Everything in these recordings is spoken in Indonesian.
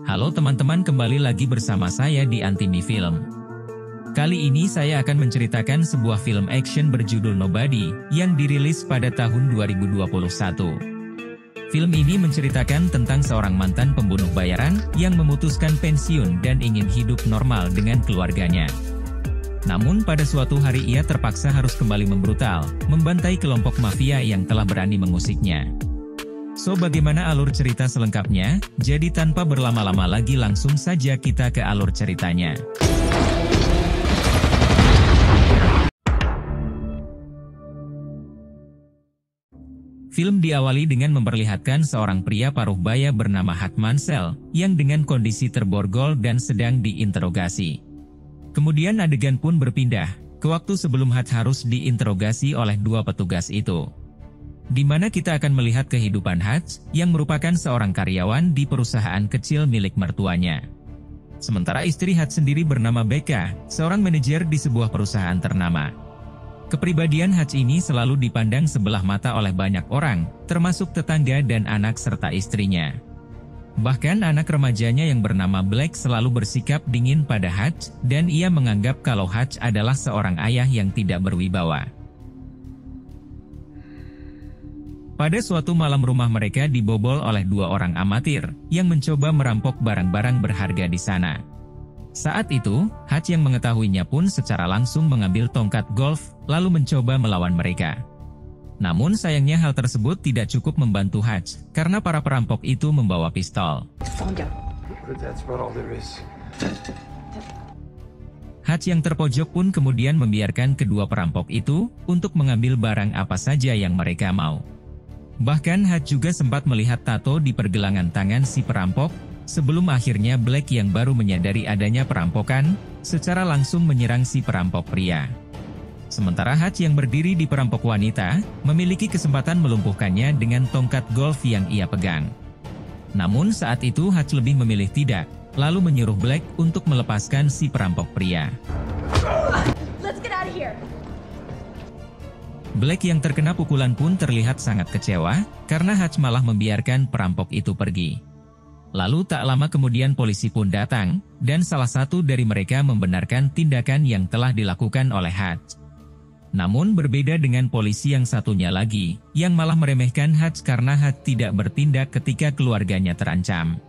Halo teman-teman, kembali lagi bersama saya di Antimi Film. Kali ini saya akan menceritakan sebuah film action berjudul Nobody yang dirilis pada tahun 2021. Film ini menceritakan tentang seorang mantan pembunuh bayaran yang memutuskan pensiun dan ingin hidup normal dengan keluarganya. Namun pada suatu hari ia terpaksa harus kembali membrutal, membantai kelompok mafia yang telah berani mengusiknya. So, bagaimana alur cerita selengkapnya? Jadi tanpa berlama-lama lagi langsung saja kita ke alur ceritanya. Film diawali dengan memperlihatkan seorang pria paruh baya bernama Hat Mansell yang dengan kondisi terborgol dan sedang diinterogasi. Kemudian adegan pun berpindah ke waktu sebelum Hat harus diinterogasi oleh dua petugas itu, di mana kita akan melihat kehidupan Hat yang merupakan seorang karyawan di perusahaan kecil milik mertuanya. Sementara istri Hat sendiri bernama Becca, seorang manajer di sebuah perusahaan ternama. Kepribadian Hat ini selalu dipandang sebelah mata oleh banyak orang, termasuk tetangga dan anak serta istrinya. Bahkan anak remajanya yang bernama Black selalu bersikap dingin pada Hat, dan ia menganggap kalau Hat adalah seorang ayah yang tidak berwibawa. Pada suatu malam rumah mereka dibobol oleh dua orang amatir yang mencoba merampok barang-barang berharga di sana. Saat itu, Hat yang mengetahuinya pun secara langsung mengambil tongkat golf lalu mencoba melawan mereka. Namun sayangnya hal tersebut tidak cukup membantu Hat karena para perampok itu membawa pistol. Hat yang terpojok pun kemudian membiarkan kedua perampok itu untuk mengambil barang apa saja yang mereka mau. Bahkan Hat juga sempat melihat tato di pergelangan tangan si perampok, sebelum akhirnya Black yang baru menyadari adanya perampokan, secara langsung menyerang si perampok pria. Sementara Hat yang berdiri di perampok wanita, memiliki kesempatan melumpuhkannya dengan tongkat golf yang ia pegang. Namun saat itu Hat lebih memilih tidak, lalu menyuruh Black untuk melepaskan si perampok pria. Let's get out of here. Black yang terkena pukulan pun terlihat sangat kecewa, karena Hat malah membiarkan perampok itu pergi. Lalu tak lama kemudian polisi pun datang, dan salah satu dari mereka membenarkan tindakan yang telah dilakukan oleh Hat. Namun berbeda dengan polisi yang satunya lagi, yang malah meremehkan Hat karena Hat tidak bertindak ketika keluarganya terancam.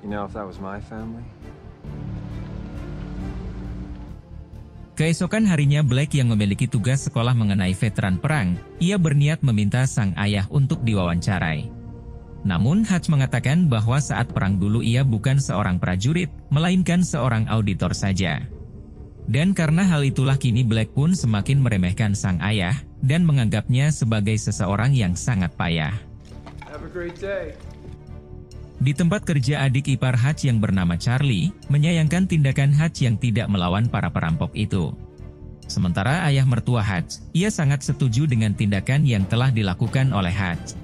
Keesokan harinya Black yang memiliki tugas sekolah mengenai veteran perang, ia berniat meminta sang ayah untuk diwawancarai. Namun Hat mengatakan bahwa saat perang dulu ia bukan seorang prajurit, melainkan seorang auditor saja. Dan karena hal itulah kini Black pun semakin meremehkan sang ayah, dan menganggapnya sebagai seseorang yang sangat payah. Have a great day. Di tempat kerja adik ipar Hat yang bernama Charlie, menyayangkan tindakan Hat yang tidak melawan para perampok itu. Sementara ayah mertua Hat, ia sangat setuju dengan tindakan yang telah dilakukan oleh Hat.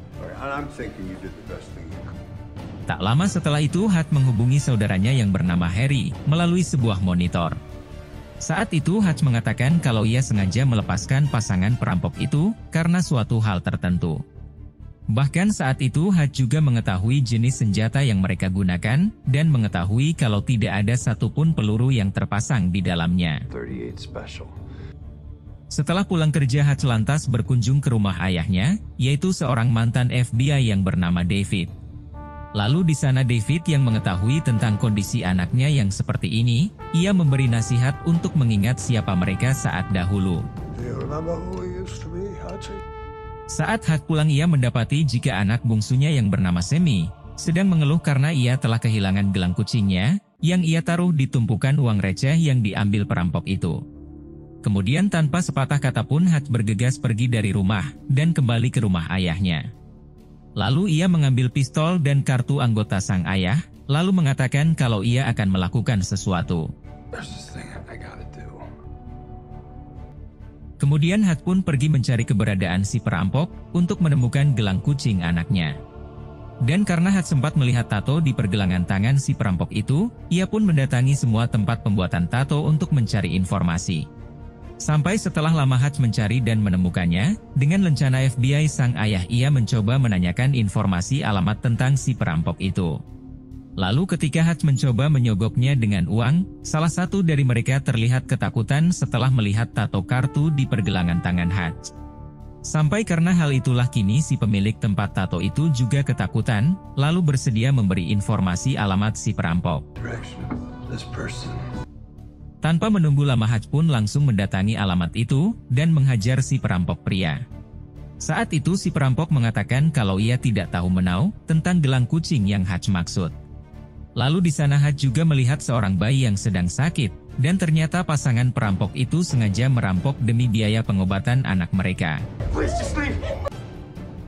Tak lama setelah itu Hat menghubungi saudaranya yang bernama Harry melalui sebuah monitor. Saat itu Hat mengatakan kalau ia sengaja melepaskan pasangan perampok itu karena suatu hal tertentu. Bahkan saat itu Hat juga mengetahui jenis senjata yang mereka gunakan dan mengetahui kalau tidak ada satupun peluru yang terpasang di dalamnya. Setelah pulang kerja Hat lantas berkunjung ke rumah ayahnya, yaitu seorang mantan FBI yang bernama David. Lalu di sana David yang mengetahui tentang kondisi anaknya yang seperti ini, ia memberi nasihat untuk mengingat siapa mereka saat dahulu. Saat Hat pulang ia mendapati jika anak bungsunya yang bernama Sammy sedang mengeluh karena ia telah kehilangan gelang kucingnya yang ia taruh di tumpukan uang receh yang diambil perampok itu. Kemudian tanpa sepatah kata pun Hat bergegas pergi dari rumah dan kembali ke rumah ayahnya. Lalu ia mengambil pistol dan kartu anggota sang ayah, lalu mengatakan kalau ia akan melakukan sesuatu. Kemudian Hat pun pergi mencari keberadaan si perampok untuk menemukan gelang kucing anaknya. Dan karena Hat sempat melihat tato di pergelangan tangan si perampok itu, ia pun mendatangi semua tempat pembuatan tato untuk mencari informasi. Sampai setelah lama Hat mencari dan menemukannya, dengan lencana FBI sang ayah ia mencoba menanyakan informasi alamat tentang si perampok itu. Lalu ketika Hajj mencoba menyogoknya dengan uang, salah satu dari mereka terlihat ketakutan setelah melihat tato kartu di pergelangan tangan Hajj. Sampai karena hal itulah kini si pemilik tempat tato itu juga ketakutan, lalu bersedia memberi informasi alamat si perampok. Tanpa menunggu lama Hajj pun langsung mendatangi alamat itu, dan menghajar si perampok pria. Saat itu si perampok mengatakan kalau ia tidak tahu menau tentang gelang kucing yang Hajj maksud. Lalu di sana Hajj juga melihat seorang bayi yang sedang sakit, dan ternyata pasangan perampok itu sengaja merampok demi biaya pengobatan anak mereka.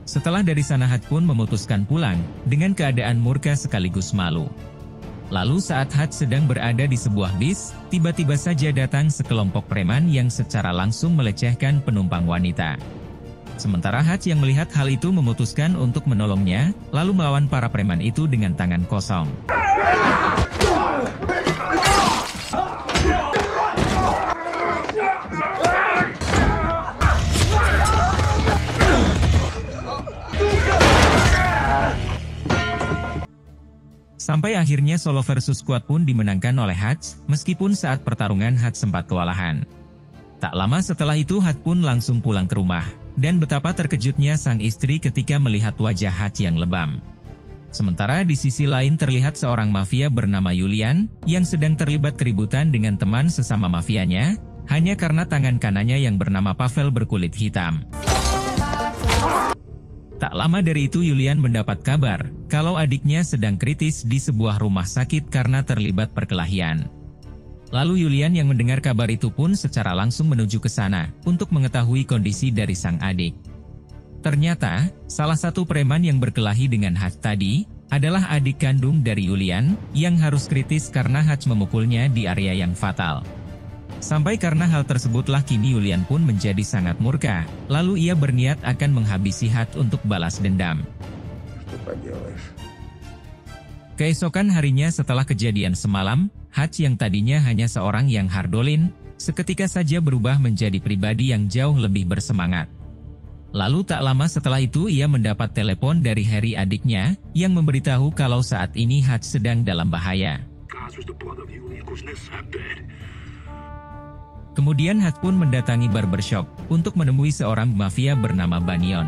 Setelah dari sana Hajj pun memutuskan pulang, dengan keadaan murka sekaligus malu. Lalu saat Hajj sedang berada di sebuah bis, tiba-tiba saja datang sekelompok preman yang secara langsung melecehkan penumpang wanita. Sementara Hajj yang melihat hal itu memutuskan untuk menolongnya, lalu melawan para preman itu dengan tangan kosong. Sampai akhirnya solo versus squad pun dimenangkan oleh Hajj, meskipun saat pertarungan Hajj sempat kewalahan. Tak lama setelah itu Hajj pun langsung pulang ke rumah, dan betapa terkejutnya sang istri ketika melihat wajah Hajj yang lebam. Sementara di sisi lain terlihat seorang mafia bernama Julian, yang sedang terlibat keributan dengan teman sesama mafianya, hanya karena tangan kanannya yang bernama Pavel berkulit hitam. Tak lama dari itu Julian mendapat kabar, kalau adiknya sedang kritis di sebuah rumah sakit karena terlibat perkelahian. Lalu Julian yang mendengar kabar itu pun secara langsung menuju ke sana, untuk mengetahui kondisi dari sang adik. Ternyata, salah satu preman yang berkelahi dengan Hajj tadi, adalah adik kandung dari Julian, yang harus kritis karena Hajj memukulnya di area yang fatal. Sampai karena hal tersebutlah kini Julian pun menjadi sangat murka, lalu ia berniat akan menghabisi Hajj untuk balas dendam. Keesokan harinya setelah kejadian semalam, Hajj yang tadinya hanya seorang yang hardolin, seketika saja berubah menjadi pribadi yang jauh lebih bersemangat. Lalu tak lama setelah itu ia mendapat telepon dari Harry adiknya, yang memberitahu kalau saat ini Hajj sedang dalam bahaya. Kemudian Hajj pun mendatangi barbershop, untuk menemui seorang mafia bernama Banyon.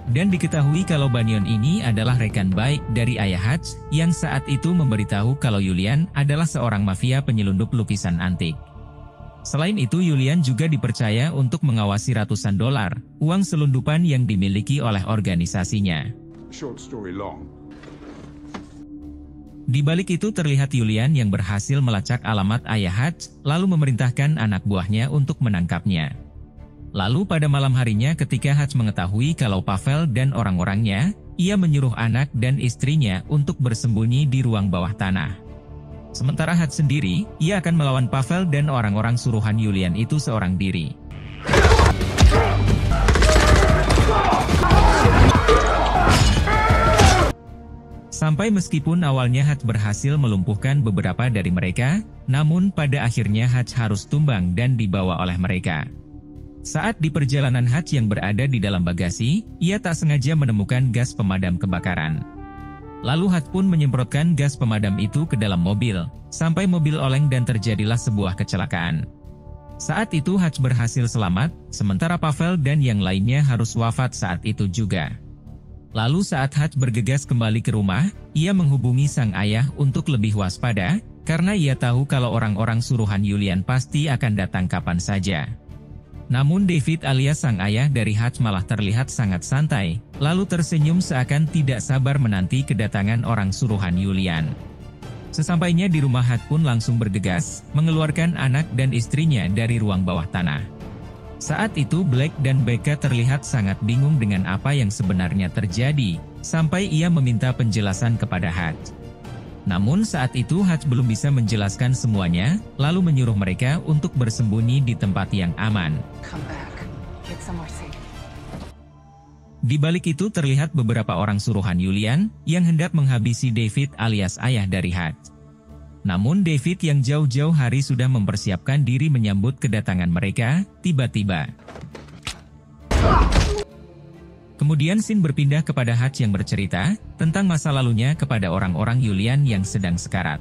Dan diketahui kalau Banyon ini adalah rekan baik dari ayah Hajj, yang saat itu memberitahu kalau Julian adalah seorang mafia penyelundup lukisan antik. Selain itu Julian juga dipercaya untuk mengawasi ratusan dolar, uang selundupan yang dimiliki oleh organisasinya. Di balik itu terlihat Julian yang berhasil melacak alamat ayah Hajj, lalu memerintahkan anak buahnya untuk menangkapnya. Lalu pada malam harinya ketika Hajj mengetahui kalau Pavel dan orang-orangnya, ia menyuruh anak dan istrinya untuk bersembunyi di ruang bawah tanah. Sementara Hajj sendiri, ia akan melawan Pavel dan orang-orang suruhan Julian itu seorang diri. Sampai meskipun awalnya Hajj berhasil melumpuhkan beberapa dari mereka, namun pada akhirnya Hajj harus tumbang dan dibawa oleh mereka. Saat di perjalanan Hajj yang berada di dalam bagasi, ia tak sengaja menemukan gas pemadam kebakaran. Lalu Hajj pun menyemprotkan gas pemadam itu ke dalam mobil, sampai mobil oleng dan terjadilah sebuah kecelakaan. Saat itu Hajj berhasil selamat, sementara Pavel dan yang lainnya harus wafat saat itu juga. Lalu saat Hajj bergegas kembali ke rumah, ia menghubungi sang ayah untuk lebih waspada, karena ia tahu kalau orang-orang suruhan Julian pasti akan datang kapan saja. Namun David alias sang ayah dari Hajj malah terlihat sangat santai, lalu tersenyum seakan tidak sabar menanti kedatangan orang suruhan Julian. Sesampainya di rumah Hajj pun langsung bergegas, mengeluarkan anak dan istrinya dari ruang bawah tanah. Saat itu Black dan Becca terlihat sangat bingung dengan apa yang sebenarnya terjadi, sampai ia meminta penjelasan kepada Hajj. Namun saat itu Hajj belum bisa menjelaskan semuanya, lalu menyuruh mereka untuk bersembunyi di tempat yang aman. Di balik itu terlihat beberapa orang suruhan Julian, yang hendak menghabisi David alias ayah dari Hajj. Namun David yang jauh-jauh hari sudah mempersiapkan diri menyambut kedatangan mereka, tiba-tiba. Kemudian scene berpindah kepada Hutch yang bercerita tentang masa lalunya kepada orang-orang Julian yang sedang sekarat.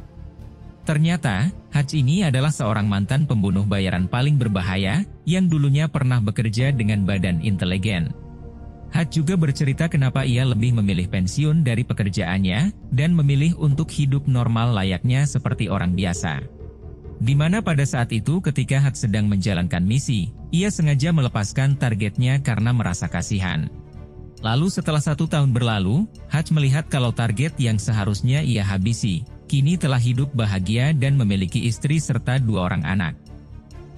Ternyata, Hutch ini adalah seorang mantan pembunuh bayaran paling berbahaya yang dulunya pernah bekerja dengan badan intelijen. Hutch juga bercerita kenapa ia lebih memilih pensiun dari pekerjaannya dan memilih untuk hidup normal layaknya seperti orang biasa. Di mana pada saat itu ketika Hutch sedang menjalankan misi, ia sengaja melepaskan targetnya karena merasa kasihan. Lalu setelah 1 tahun berlalu, Hutch melihat kalau target yang seharusnya ia habisi, kini telah hidup bahagia dan memiliki istri serta 2 orang anak.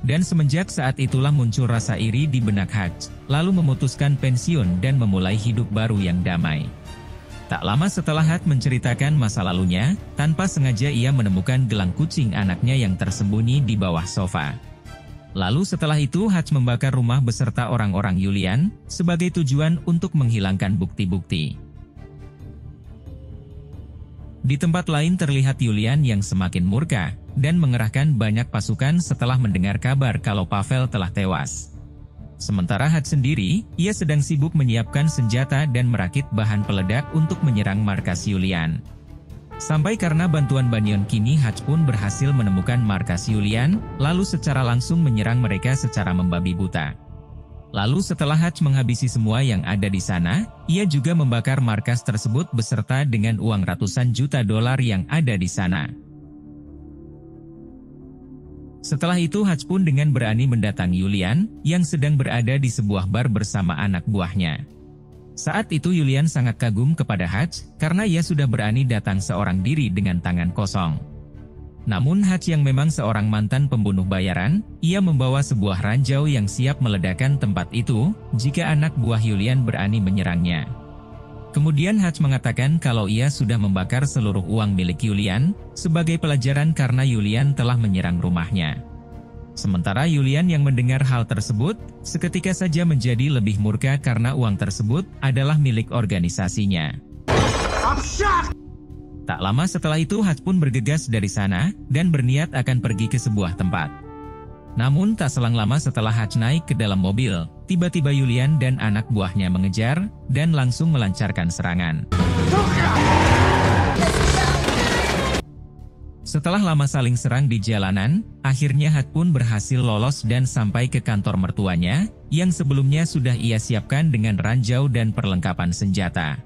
Dan semenjak saat itulah muncul rasa iri di benak Hutch, lalu memutuskan pensiun dan memulai hidup baru yang damai. Tak lama setelah Hutch menceritakan masa lalunya, tanpa sengaja ia menemukan gelang kucing anaknya yang tersembunyi di bawah sofa. Lalu setelah itu Hutch membakar rumah beserta orang-orang Julian, sebagai tujuan untuk menghilangkan bukti-bukti. Di tempat lain terlihat Julian yang semakin murka, dan mengerahkan banyak pasukan setelah mendengar kabar kalau Pavel telah tewas. Sementara Hutch sendiri, ia sedang sibuk menyiapkan senjata dan merakit bahan peledak untuk menyerang markas Julian. Sampai karena bantuan Banyon kini Hutch pun berhasil menemukan markas Julian, lalu secara langsung menyerang mereka secara membabi buta. Lalu setelah Hutch menghabisi semua yang ada di sana, ia juga membakar markas tersebut beserta dengan uang ratusan juta dolar yang ada di sana. Setelah itu Hutch pun dengan berani mendatangi Julian, yang sedang berada di sebuah bar bersama anak buahnya. Saat itu Julian sangat kagum kepada Hutch, karena ia sudah berani datang seorang diri dengan tangan kosong. Namun Hutch yang memang seorang mantan pembunuh bayaran, ia membawa sebuah ranjau yang siap meledakkan tempat itu, jika anak buah Julian berani menyerangnya. Kemudian Hutch mengatakan kalau ia sudah membakar seluruh uang milik Julian, sebagai pelajaran karena Julian telah menyerang rumahnya. Sementara Julian yang mendengar hal tersebut, seketika saja menjadi lebih murka karena uang tersebut adalah milik organisasinya. Tak lama setelah itu Hutch pun bergegas dari sana, dan berniat akan pergi ke sebuah tempat. Namun tak selang lama setelah Hutch naik ke dalam mobil, tiba-tiba Julian dan anak buahnya mengejar, dan langsung melancarkan serangan. Setelah lama saling serang di jalanan, akhirnya Hutch pun berhasil lolos dan sampai ke kantor mertuanya, yang sebelumnya sudah ia siapkan dengan ranjau dan perlengkapan senjata.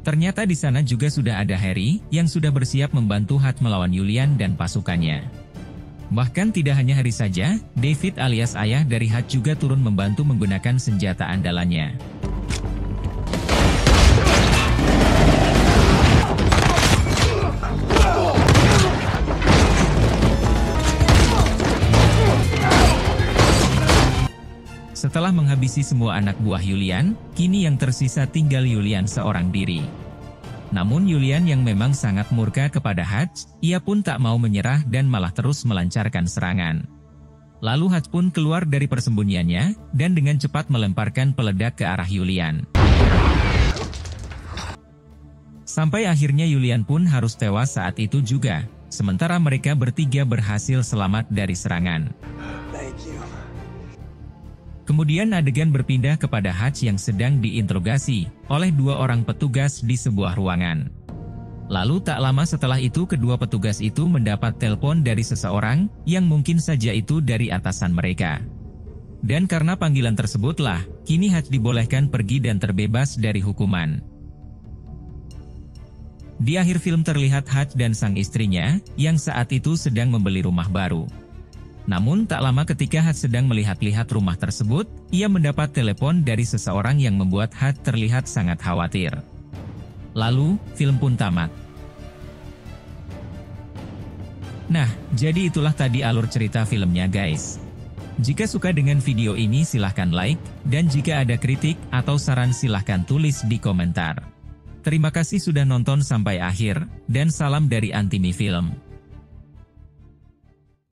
Ternyata di sana juga sudah ada Harry, yang sudah bersiap membantu Hutch melawan Julian dan pasukannya. Bahkan tidak hanya Harry saja, David alias ayah dari Hutch juga turun membantu menggunakan senjata andalannya. Setelah menghabisi semua anak buah Julian, kini yang tersisa tinggal Julian seorang diri. Namun Julian yang memang sangat murka kepada Hutch, ia pun tak mau menyerah dan malah terus melancarkan serangan. Lalu Hutch pun keluar dari persembunyiannya, dan dengan cepat melemparkan peledak ke arah Julian. Sampai akhirnya Julian pun harus tewas saat itu juga, sementara mereka bertiga berhasil selamat dari serangan. Kemudian adegan berpindah kepada Hutch yang sedang diinterogasi oleh 2 orang petugas di sebuah ruangan. Lalu tak lama setelah itu kedua petugas itu mendapat telepon dari seseorang yang mungkin saja itu dari atasan mereka. Dan karena panggilan tersebutlah, kini Hutch dibolehkan pergi dan terbebas dari hukuman. Di akhir film terlihat Hutch dan sang istrinya yang saat itu sedang membeli rumah baru. Namun tak lama ketika Hutch sedang melihat-lihat rumah tersebut, ia mendapat telepon dari seseorang yang membuat Hutch terlihat sangat khawatir. Lalu, film pun tamat. Nah, jadi itulah tadi alur cerita filmnya guys. Jika suka dengan video ini silahkan like, dan jika ada kritik atau saran silahkan tulis di komentar. Terima kasih sudah nonton sampai akhir, dan salam dari Antimi Film.